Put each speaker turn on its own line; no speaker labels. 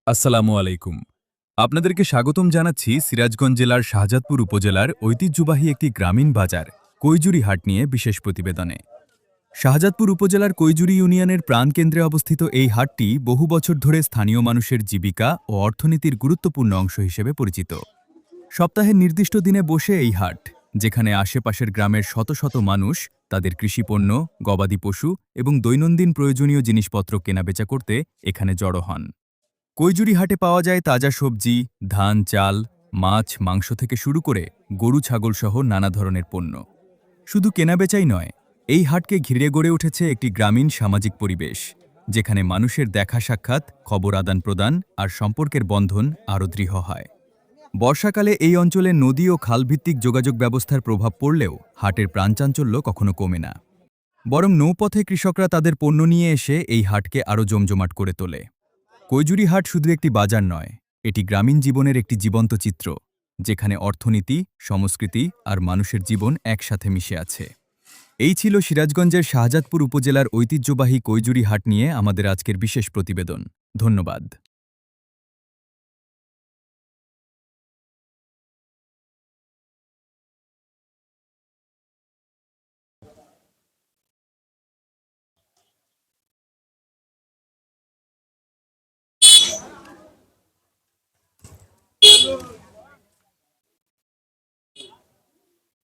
আসসালামু আলাইকুম। আপনাদেরকে স্বাগতম জানাচ্ছি সিরাজগঞ্জ জেলার শাহজাদপুর উপজেলার ঐতিহ্যবাহী একটি গ্রামীণ বাজার কৈজুরি হাট নিয়ে বিশেষ প্রতিবেদনে। শাহজাদপুর উপজেলার কৈজুরি ইউনিয়নের প্রাণকেন্দ্রে অবস্থিত এই হাটটি বহু বছর ধরে স্থানীয় মানুষের জীবিকা ও অর্থনীতির গুরুত্বপূর্ণ অংশ হিসেবে পরিচিত। সপ্তাহের নির্দিষ্ট দিনে বসে এই হাট, যেখানে আশেপাশের গ্রামের শত শত মানুষ তাদের কৃষিপণ্য, গবাদি পশু এবং দৈনন্দিন প্রয়োজনীয় জিনিসপত্র কেনাবেচা করতে এখানে জড়ো হন। কৈজুরি হাটে পাওয়া যায় তাজা সবজি, ধান, চাল, মাছ, মাংস থেকে শুরু করে গরু, ছাগল সহ নানা ধরনের পণ্য। শুধু কেনাবেচাই নয়, এই হাটকে ঘিরে গড়ে উঠেছে একটি গ্রামীণ সামাজিক পরিবেশ, যেখানে মানুষের দেখা সাক্ষাৎ, খবর আদান-প্রদান আর সম্পর্কের বন্ধন আরও দৃঢ় হয়। বর্ষাকালে এই অঞ্চলে নদী ও খালভিত্তিক যোগাযোগ ব্যবস্থার প্রভাব পড়লেও হাটের প্রাণচাঞ্চল্য কখনো কমে না। বরং নৌপথে কৃষকরা তাদের পণ্য নিয়ে এসে এই হাটকে আরও জমজমাট করে তোলে। কৈজুরি হাট শুধু একটি বাজার নয়, এটি গ্রামীণ জীবনের একটি জীবন্ত চিত্র, যেখানে অর্থনীতি, সংস্কৃতি আর মানুষের জীবন একসাথে মিশে আছে। এই ছিল সিরাজগঞ্জের শাহজাদপুর উপজেলার ঐতিহ্যবাহী কৈজুরি হাট নিয়ে আমাদের আজকের বিশেষ প্রতিবেদন। ধন্যবাদ।